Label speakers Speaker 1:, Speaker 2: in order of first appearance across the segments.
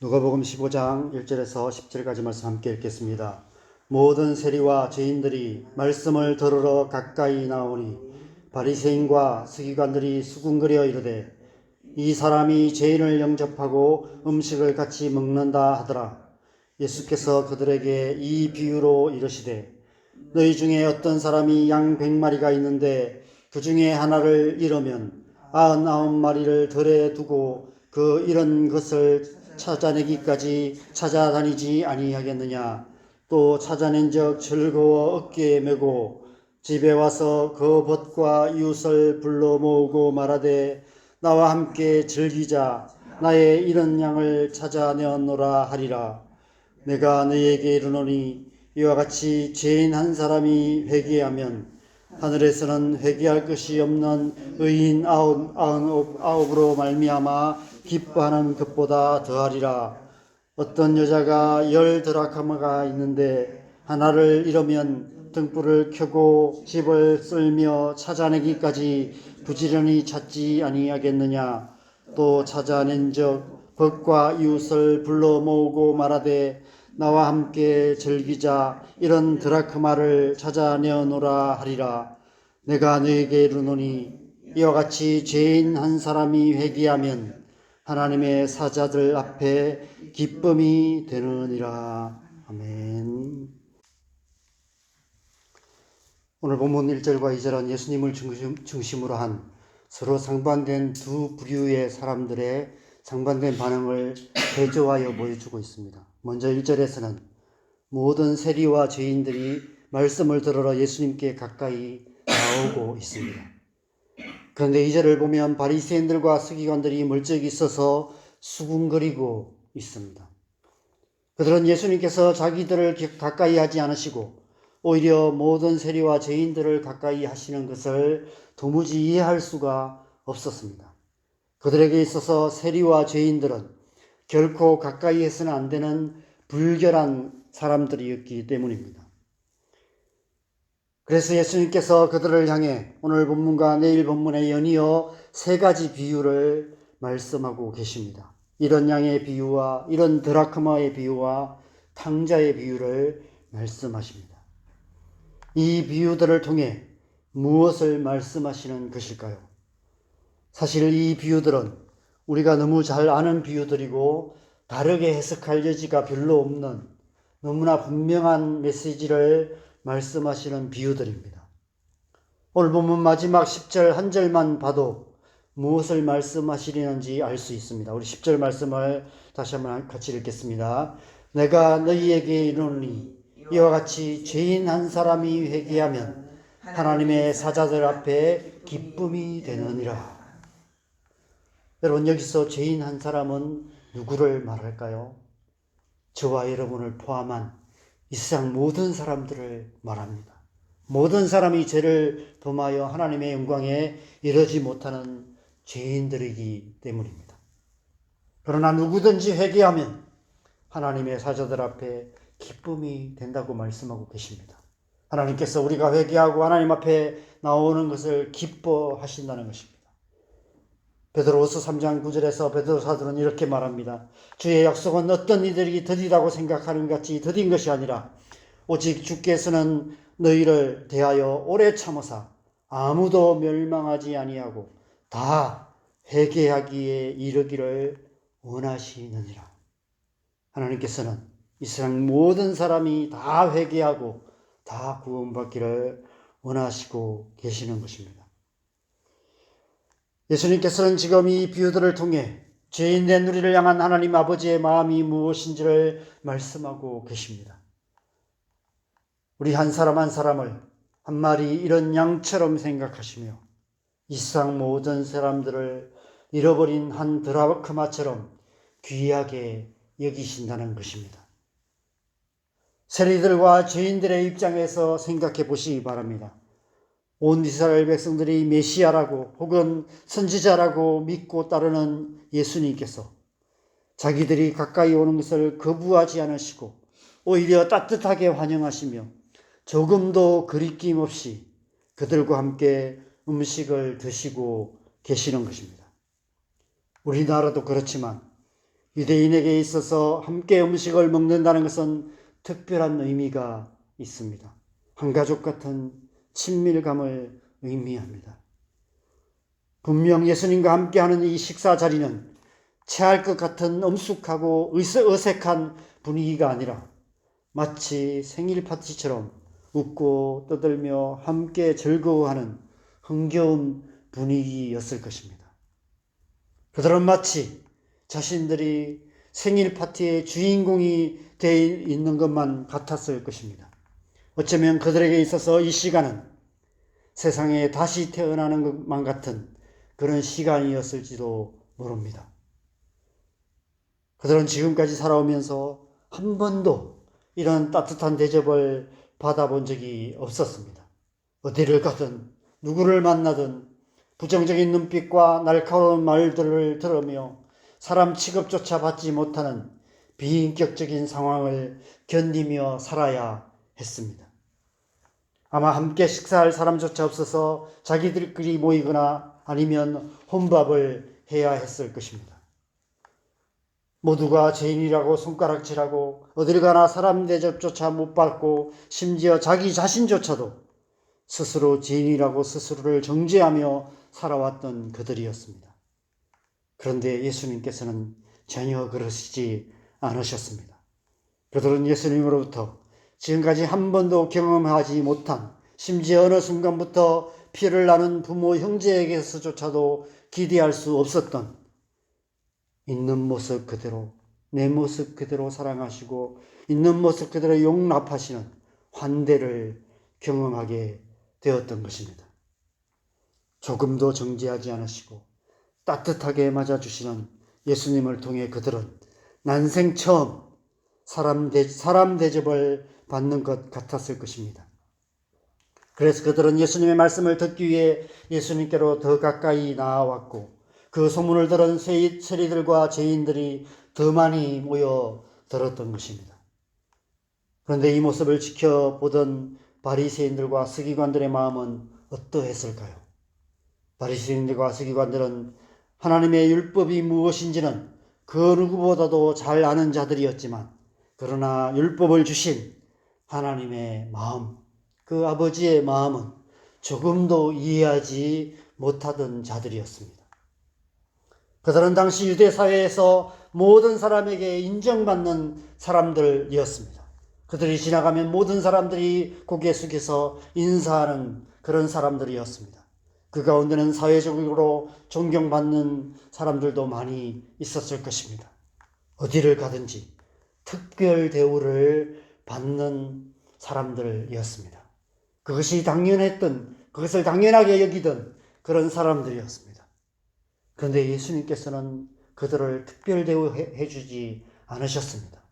Speaker 1: 누가복음 15장 1절에서 10절까지 말씀 함께 읽겠습니다. 모든 세리와 죄인들이 말씀을 들으러 가까이 나오니 바리새인과 서기관들이 수군거려 이르되 이 사람이 죄인을 영접하고 음식을 같이 먹는다 하더라. 예수께서 그들에게 이 비유로 이르시되 너희 중에 어떤 사람이 양 100마리가 있는데 그 중에 하나를 잃으면 99마리를 들에 두고 그 잃은 것을 찾아내기까지 찾아다니지 아니하겠느냐. 또 찾아낸적 즐거워 어깨에 메고 집에 와서 그 벗과 이웃을 불러 모으고 말하되 나와 함께 즐기자. 나의 잃은 양을 찾아내었노라 하리라. 내가 너희에게 이르노니 이와 같이 죄인 한 사람이 회개하면 하늘에서는 회개할 것이 없는 의인 아홉으로 말미암아 기뻐하는 것보다 더하리라. 어떤 여자가 10드라크마가 있는데 하나를 잃으면 등불을 켜고 집을 쓸며 찾아내기까지 부지런히 찾지 아니하겠느냐. 또 찾아낸적 벗과 이웃을 불러 모으고 말하되 나와 함께 즐기자. 이런 드라크마를 찾아내어노라 하리라. 내가 너에게 이르노니 이와 같이 죄인 한 사람이 회개하면 하나님의 사자들 앞에 기쁨이 되느니라. 아멘. 오늘 본문 1절과 2절은 예수님을 중심으로 한 서로 상반된 두 부류의 사람들의 상반된 반응을 대조하여 보여주고 있습니다. 먼저 1절에서는 모든 세리와 죄인들이 말씀을 들으러 예수님께 가까이 나오고 있습니다. 그런데 2절을 보면 바리새인들과 서기관들이 멀쩡히 서서 수군거리고 있습니다. 그들은 예수님께서 자기들을 가까이 하지 않으시고 오히려 모든 세리와 죄인들을 가까이 하시는 것을 도무지 이해할 수가 없었습니다. 그들에게 있어서 세리와 죄인들은 결코 가까이 해서는 안 되는 불결한 사람들이었기 때문입니다. 그래서 예수님께서 그들을 향해 오늘 본문과 내일 본문에 연이어 3가지 비유를 말씀하고 계십니다. 이런 양의 비유와 이런 드라크마의 비유와 탕자의 비유를 말씀하십니다. 이 비유들을 통해 무엇을 말씀하시는 것일까요? 사실 이 비유들은 우리가 너무 잘 아는 비유들이고 다르게 해석할 여지가 별로 없는 너무나 분명한 메시지를 말씀하시는 비유들입니다. 오늘 본문 마지막 10절 한 절만 봐도 무엇을 말씀하시려는지 알 수 있습니다. 우리 10절 말씀을 다시 한번 같이 읽겠습니다. 내가 너희에게 이르노니 이와 같이 죄인 한 사람이 회개하면 하나님의 사자들 앞에 기쁨이 되느니라. 여러분, 여기서 죄인 한 사람은 누구를 말할까요? 저와 여러분을 포함한 이 세상 모든 사람들을 말합니다. 모든 사람이 죄를 범하여 하나님의 영광에 이르지 못하는 죄인들이기 때문입니다. 그러나 누구든지 회개하면 하나님의 사자들 앞에 기쁨이 된다고 말씀하고 계십니다. 하나님께서 우리가 회개하고 하나님 앞에 나오는 것을 기뻐하신다는 것입니다. 베드로후서 3장 9절에서 베드로 사도는 이렇게 말합니다. 주의 약속은 어떤 이들이 더디다고 생각하는 것 같이 더딘 것이 아니라 오직 주께서는 너희를 대하여 오래 참으사 아무도 멸망하지 아니하고 다 회개하기에 이르기를 원하시느니라. 하나님께서는 이 세상 모든 사람이 다 회개하고 다 구원받기를 원하시고 계시는 것입니다. 예수님께서는 지금 이 비유들을 통해 죄인된 우리를 향한 하나님 아버지의 마음이 무엇인지를 말씀하고 계십니다. 우리 한 사람 한 사람을 한 마리 이런 양처럼 생각하시며 이 세상 모든 사람들을 잃어버린 한 드라크마처럼 귀하게 여기신다는 것입니다. 세리들과 죄인들의 입장에서 생각해 보시기 바랍니다. 온 이스라엘 백성들이 메시아라고 혹은 선지자라고 믿고 따르는 예수님께서 자기들이 가까이 오는 것을 거부하지 않으시고 오히려 따뜻하게 환영하시며 조금도 거리낌 없이 그들과 함께 음식을 드시고 계시는 것입니다. 우리나라도 그렇지만 유대인에게 있어서 함께 음식을 먹는다는 것은 특별한 의미가 있습니다. 한 가족 같은 친밀감을 의미합니다. 분명 예수님과 함께하는 이 식사 자리는 체할 것 같은 엄숙하고 어색한 분위기가 아니라 마치 생일 파티처럼 웃고 떠들며 함께 즐거워하는 흥겨운 분위기였을 것입니다. 그들은 마치 자신들이 생일 파티의 주인공이 되어 있는 것만 같았을 것입니다. 어쩌면 그들에게 있어서 이 시간은 세상에 다시 태어나는 것만 같은 그런 시간이었을지도 모릅니다. 그들은 지금까지 살아오면서 한 번도 이런 따뜻한 대접을 받아본 적이 없었습니다. 어디를 가든 누구를 만나든 부정적인 눈빛과 날카로운 말들을 들으며 사람 취급조차 받지 못하는 비인격적인 상황을 견디며 살아야 했습니다. 아마 함께 식사할 사람조차 없어서 자기들끼리 모이거나 아니면 혼밥을 해야 했을 것입니다. 모두가 죄인이라고 손가락질하고 어딜 가나 사람 대접조차 못 받고 심지어 자기 자신조차도 스스로 죄인이라고 스스로를 정죄하며 살아왔던 그들이었습니다. 그런데 예수님께서는 전혀 그러시지 않으셨습니다. 그들은 예수님으로부터 지금까지 한 번도 경험하지 못한, 심지어 어느 순간부터 피를 나눈 부모 형제에게서조차도 기대할 수 없었던 있는 모습 그대로, 내 모습 그대로 사랑하시고 있는 모습 그대로 용납하시는 환대를 경험하게 되었던 것입니다. 조금도 정죄하지 않으시고 따뜻하게 맞아주시는 예수님을 통해 그들은 난생 처음 사람 대접을 받는 것 같았을 것입니다. 그래서 그들은 예수님의 말씀을 듣기 위해 예수님께로 더 가까이 나아왔고 그 소문을 들은 세리들과 죄인들이 더 많이 모여 들었던 것입니다. 그런데 이 모습을 지켜보던 바리새인들과 서기관들의 마음은 어떠했을까요? 바리새인들과 서기관들은 하나님의 율법이 무엇인지는 그 누구보다도 잘 아는 자들이었지만 그러나 율법을 주신 하나님의 마음, 그 아버지의 마음은 조금도 이해하지 못하던 자들이었습니다. 그들은 당시 유대 사회에서 모든 사람에게 인정받는 사람들이었습니다. 그들이 지나가면 모든 사람들이 고개 숙여서 인사하는 그런 사람들이었습니다. 그 가운데는 사회적으로 존경받는 사람들도 많이 있었을 것입니다. 어디를 가든지 특별 대우를 받는 사람들이었습니다. 그것이 그것을 당연하게 여기던 그런 사람들이었습니다. 그런데 예수님께서는 그들을 특별 대우해 주지 않으셨습니다.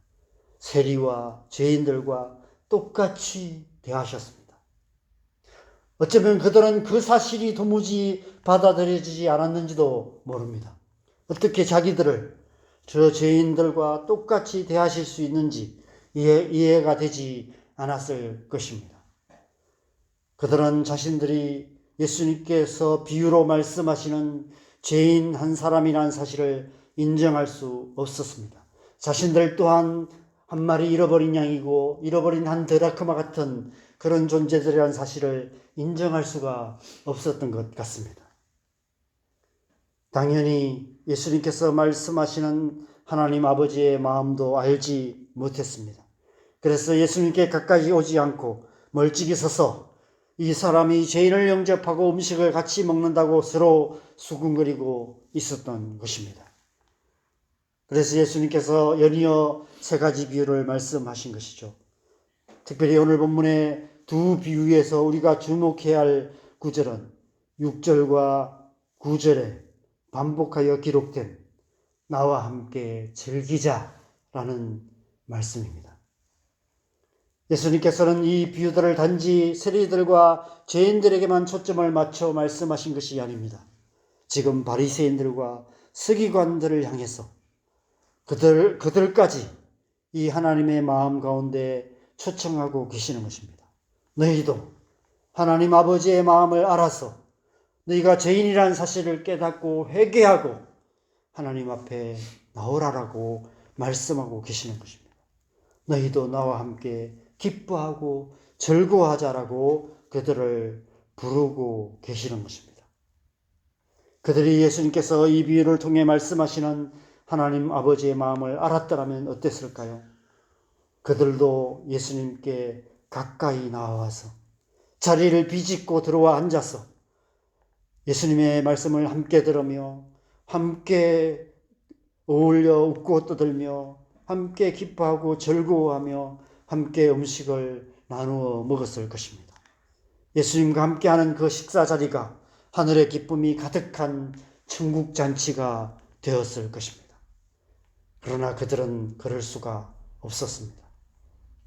Speaker 1: 세리와 죄인들과 똑같이 대하셨습니다. 어쩌면 그들은 그 사실이 도무지 받아들여지지 않았는지도 모릅니다. 어떻게 자기들을 저 죄인들과 똑같이 대하실 수 있는지 이해가 되지 않았을 것입니다. 그들은 자신들이 예수님께서 비유로 말씀하시는 죄인 한 사람이라는 사실을 인정할 수 없었습니다. 자신들 또한 한 마리 잃어버린 양이고 잃어버린 한 드라크마 같은 그런 존재들이라는 사실을 인정할 수가 없었던 것 같습니다. 당연히 예수님께서 말씀하시는 하나님 아버지의 마음도 알지 못했습니다. 그래서 예수님께 가까이 오지 않고 멀찍이 서서 이 사람이 죄인을 영접하고 음식을 같이 먹는다고 서로 수군거리고 있었던 것입니다. 그래서 예수님께서 연이어 세 가지 비유를 말씀하신 것이죠. 특별히 오늘 본문의 두 비유에서 우리가 주목해야 할 구절은 6절과 9절에 반복하여 기록된 나와 함께 즐기자라는 말씀입니다. 예수님께서는 이 비유들을 단지 세리들과 죄인들에게만 초점을 맞춰 말씀하신 것이 아닙니다. 지금 바리새인들과 서기관들을 향해서 그들까지 이 하나님의 마음 가운데 초청하고 계시는 것입니다. 너희도 하나님 아버지의 마음을 알아서 너희가 죄인이라는 사실을 깨닫고 회개하고 하나님 앞에 나오라라고 말씀하고 계시는 것입니다. 너희도 나와 함께 기뻐하고 즐거워하자라고 그들을 부르고 계시는 것입니다. 그들이 예수님께서 이 비유를 통해 말씀하시는 하나님 아버지의 마음을 알았더라면 어땠을까요? 그들도 예수님께 가까이 나와서 자리를 비집고 들어와 앉아서 예수님의 말씀을 함께 들으며 함께 어울려 웃고 떠들며 함께 기뻐하고 즐거워하며 함께 음식을 나누어 먹었을 것입니다. 예수님과 함께하는 그 식사 자리가 하늘의 기쁨이 가득한 천국 잔치가 되었을 것입니다. 그러나 그들은 그럴 수가 없었습니다.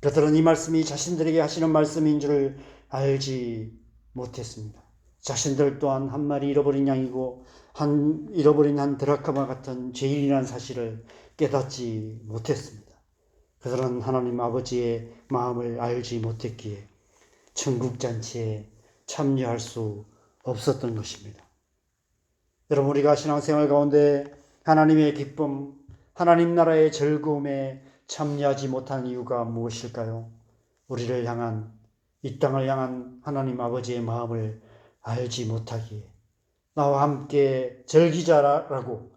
Speaker 1: 그들은 이 말씀이 자신들에게 하시는 말씀인 줄 알지 못했습니다. 자신들 또한 한 마리 잃어버린 양이고 잃어버린 한 드라크마 같은 죄인이라는 사실을 깨닫지 못했습니다. 그들은 하나님 아버지의 마음을 알지 못했기에 천국 잔치에 참여할 수 없었던 것입니다. 여러분, 우리가 신앙생활 가운데 하나님의 기쁨, 하나님 나라의 즐거움에 참여하지 못한 이유가 무엇일까요? 우리를 향한, 이 땅을 향한 하나님 아버지의 마음을 알지 못하기에, 나와 함께 즐기자라고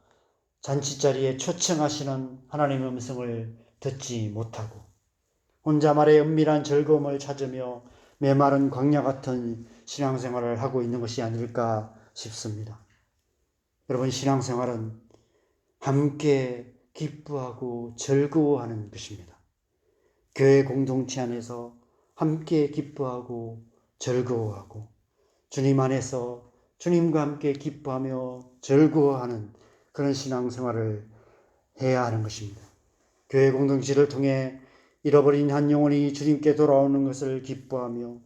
Speaker 1: 잔치자리에 초청하시는 하나님의 음성을 듣지 못하고 혼자말의 은밀한 즐거움을 찾으며 메마른 광야 같은 신앙생활을 하고 있는 것이 아닐까 싶습니다. 여러분, 신앙생활은 함께 기뻐하고 즐거워하는 것입니다. 교회 공동체 안에서 함께 기뻐하고 즐거워하고 주님 안에서 주님과 함께 기뻐하며 즐거워하는 그런 신앙생활을 해야 하는 것입니다. 교회 공동체를 통해 잃어버린 한 영혼이 주님께 돌아오는 것을 기뻐하며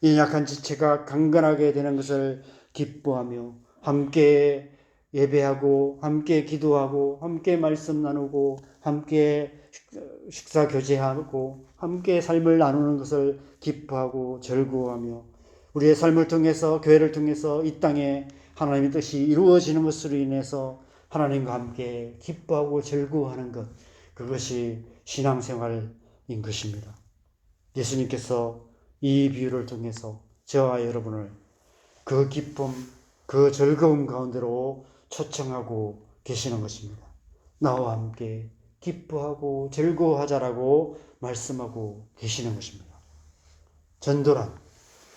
Speaker 1: 이 약한 지체가 강건하게 되는 것을 기뻐하며 함께 예배하고 함께 기도하고 함께 말씀 나누고 함께 식사 교제하고 함께 삶을 나누는 것을 기뻐하고 즐거워하며 우리의 삶을 통해서 교회를 통해서 이 땅에 하나님의 뜻이 이루어지는 것으로 인해서 하나님과 함께 기뻐하고 즐거워하는 것, 그것이 신앙생활인 것입니다. 예수님께서 이 비유를 통해서 저와 여러분을 그 기쁨, 그 즐거움 가운데로 초청하고 계시는 것입니다. 나와 함께 기뻐하고 즐거워하자라고 말씀하고 계시는 것입니다. 전도란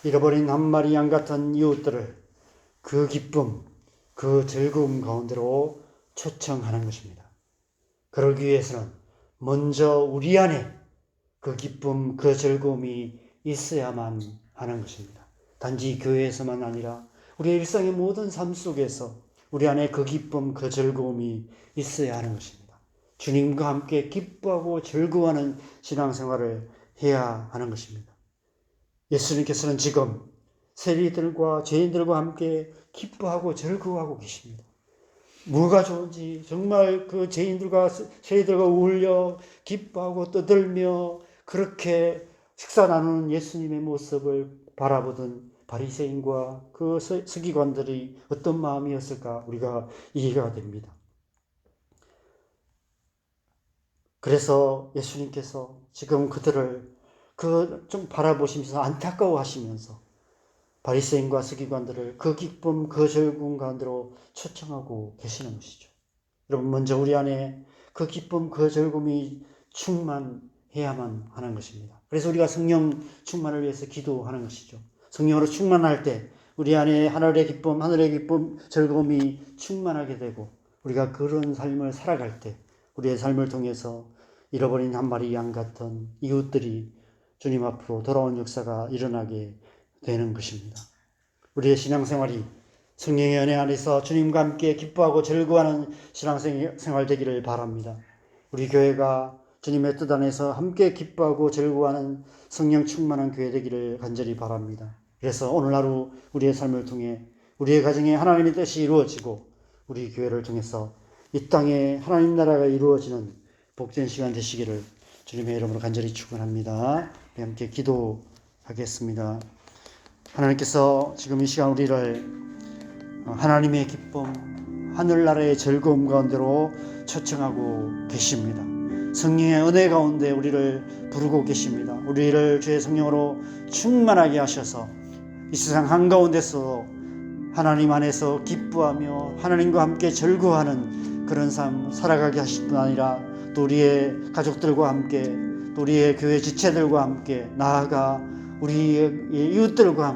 Speaker 1: 잃어버린 한 마리 양 같은 이웃들을 그 기쁨, 그 즐거움 가운데로 초청하는 것입니다. 그러기 위해서는 먼저 우리 안에 그 기쁨, 그 즐거움이 있어야만 하는 것입니다. 단지 교회에서만 아니라 우리의 일상의 모든 삶 속에서 우리 안에 그 기쁨, 그 즐거움이 있어야 하는 것입니다. 주님과 함께 기뻐하고 즐거워하는 신앙생활을 해야 하는 것입니다. 예수님께서는 지금 세리들과 죄인들과 함께 기뻐하고 즐거워하고 계십니다. 뭐가 좋은지 정말 그 죄인들과 세리들과 어울려 기뻐하고 떠들며 그렇게 식사 나누는 예수님의 모습을 바라보던 바리새인과 그 서기관들이 어떤 마음이었을까 우리가 이해가 됩니다. 그래서 예수님께서 지금 그들을 좀 바라보시면서 안타까워하시면서 바리새인과 서기관들을 그 기쁨, 그 즐거움 가운데로 초청하고 계시는 것이죠. 여러분, 먼저 우리 안에 그 기쁨, 그 즐거움이 충만해야만 하는 것입니다. 그래서 우리가 성령 충만을 위해서 기도하는 것이죠. 성령으로 충만할 때 우리 안에 하늘의 기쁨, 즐거움이 충만하게 되고 우리가 그런 삶을 살아갈 때 우리의 삶을 통해서 잃어버린 한 마리 양 같은 이웃들이 주님 앞으로 돌아온 역사가 일어나게 되는 것입니다. 우리의 신앙생활이 성령의 은혜 안에서 주님과 함께 기뻐하고 즐거워하는 신앙생활 되기를 바랍니다. 우리 교회가 주님의 뜻 안에서 함께 기뻐하고 즐거워하는 성령 충만한 교회 되기를 간절히 바랍니다. 그래서 오늘 하루 우리의 삶을 통해 우리의 가정에 하나님의 뜻이 이루어지고 우리 교회를 통해서 이 땅에 하나님 나라가 이루어지는 복된 시간 되시기를 주님의 이름으로 간절히 축원합니다. 함께 기도하겠습니다. 하나님께서 지금 이 시간 우리를 하나님의 기쁨, 하늘나라의 즐거움 가운데로 초청하고 계십니다. 성령의 은혜 가운데 우리를 부르고 계십니다. 우리를 주의 성령으로 충만하게 하셔서 이 세상 한가운데서 하나님 안에서 기뻐하며 하나님과 함께 즐거워하는 그런 삶 살아가게 하실 뿐 아니라 또 우리의 가족들과 함께 또 우리의 교회 지체들과 함께 나아가 우리의 이웃들과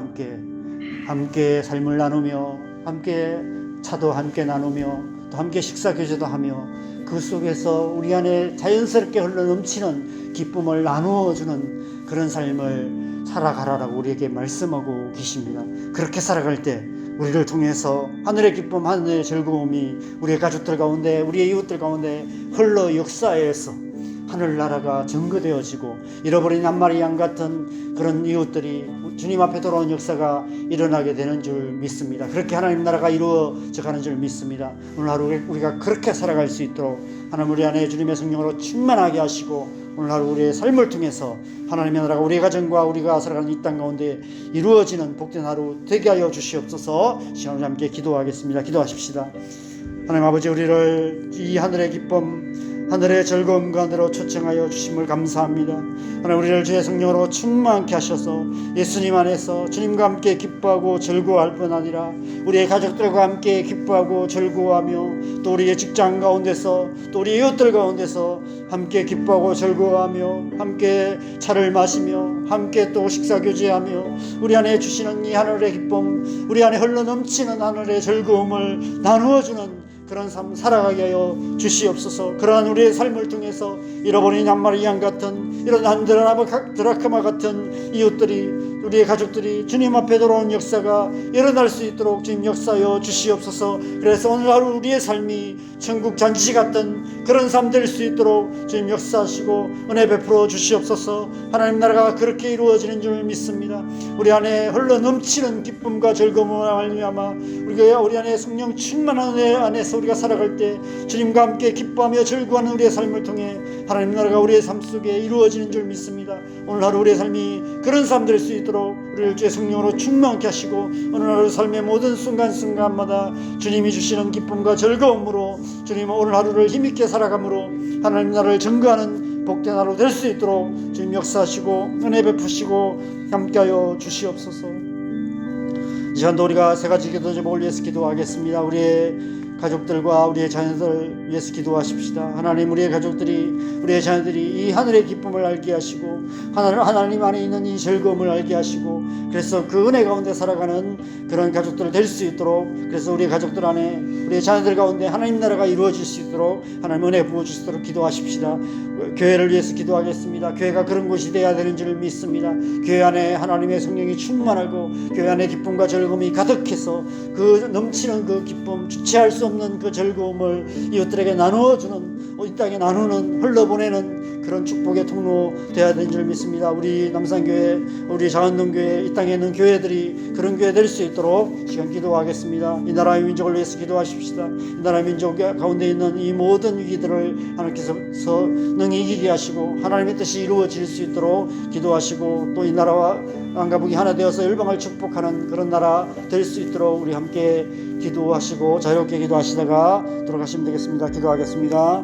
Speaker 1: 함께 삶을 나누며 함께 차도 함께 나누며 또 함께 식사 교제도 하며 그 속에서 우리 안에 자연스럽게 흘러 넘치는 기쁨을 나누어주는 그런 삶을 살아가라라고 우리에게 말씀하고 계십니다. 그렇게 살아갈 때 우리를 통해서 하늘의 기쁨, 하늘의 즐거움이 우리의 가족들 가운데, 우리의 이웃들 가운데 흘러 역사해서 하늘나라가 증거되어지고 잃어버린 한 마리 양 같은 그런 이웃들이 주님 앞에 돌아온 역사가 일어나게 되는 줄 믿습니다. 그렇게 하나님 나라가 이루어져 가는 줄 믿습니다. 오늘 하루 우리가 그렇게 살아갈 수 있도록 하나님 우리 안에 주님의 성령으로 충만하게 하시고 오늘 하루 우리의 삶을 통해서 하나님의 나라가 우리의 가정과 우리가 살아가는 이 땅 가운데 이루어지는 복된 하루 되게 하여 주시옵소서. 시간을 함께 기도하겠습니다. 기도하십시다. 하나님 아버지, 우리를 이 하늘의 기쁨, 하늘의 즐거움 가운데로 초청하여 주심을 감사합니다. 하나님, 우리를 주의 성령으로 충만케 하셔서 예수님 안에서 주님과 함께 기뻐하고 즐거워할 뿐 아니라 우리의 가족들과 함께 기뻐하고 즐거워하며 또 우리의 직장 가운데서 또 우리 이웃들 가운데서 함께 기뻐하고 즐거워하며 함께 차를 마시며 함께 또 식사 교제하며 우리 안에 주시는 이 하늘의 기쁨, 우리 안에 흘러 넘치는 하늘의 즐거움을 나누어주는 그런 삶 살아가게 하여 주시옵소서. 그러한 우리의 삶을 통해서 잃어버린 한 마리 양 같은 이런 드라크마 같은 이웃들이, 우리의 가족들이 주님 앞에 돌아온 역사가 일어날 수 있도록 주님 역사하여 주시옵소서. 그래서 오늘 하루 우리의 삶이 천국 잔치 같은 그런 삶 될 수 있도록 주님 역사하시고 은혜 베풀어 주시옵소서. 하나님 나라가 그렇게 이루어지는 줄 믿습니다. 우리 안에 흘러 넘치는 기쁨과 즐거움을 말미암아 우리가 우리 안에 성령 충만한 은혜 안에서 우리가 살아갈 때 주님과 함께 기뻐하며 즐거워하는 우리의 삶을 통해 하나님 나라가 우리의 삶 속에 이루어지는 줄 믿습니다. 오늘 하루 우리의 삶이 그런 삶 될 수 있도록 우리를 주의 성령으로 충만케 하시고 오늘 하루 삶의 모든 순간순간마다 주님이 주시는 기쁨과 즐거움으로 주님 오늘 하루를 힘있게 살아감으로 하나님 나라를 증거하는 복된 하루 될 수 있도록 주님 역사하시고 은혜 베푸시고 함께하여 주시옵소서. 이 시간도 우리가 세 가지 기도 제목을 위해서 기도하겠습니다. 우리의 가족들과 우리의 자녀들 위해서 기도하십시다. 하나님, 우리의 가족들이, 우리의 자녀들이 이 하늘의 기쁨을 알게 하시고 하나님 안에 있는 이 즐거움을 알게 하시고 그래서 그 은혜 가운데 살아가는 그런 가족들 될 수 있도록, 그래서 우리의 가족들 안에 우리의 자녀들 가운데 하나님 나라가 이루어질 수 있도록 하나님 은혜 부어주시도록 기도하십시다. 교회를 위해서 기도하겠습니다. 교회가 그런 곳이 되어야 되는 줄 믿습니다. 교회 안에 하나님의 성령이 충만하고 교회 안에 기쁨과 즐거움이 가득해서 그 넘치는 그 기쁨, 주체할 수 없는 그 즐거움을 이웃들에게 나누어주는, 이 땅에 나누는, 흘러보내는 그런 축복의 통로 되어야 되는 줄 믿습니다. 우리 남산교회, 우리 장안동교회, 이 땅에 있는 교회들이 그런 교회 될 수 있도록 시간 기도하겠습니다. 이 나라의 민족을 위해서 기도하십시다. 이 나라의 민족 가운데 있는 이 모든 위기들을 하나님께서 능히 이기게 하시고 하나님의 뜻이 이루어질 수 있도록 기도하시고 또 이 나라와 왕과 북이 하나 되어서 열방을 축복하는 그런 나라 될 수 있도록 우리 함께 기도하시고 자유롭게 기도하시다가 돌아가시면 되겠습니다. 기도하겠습니다.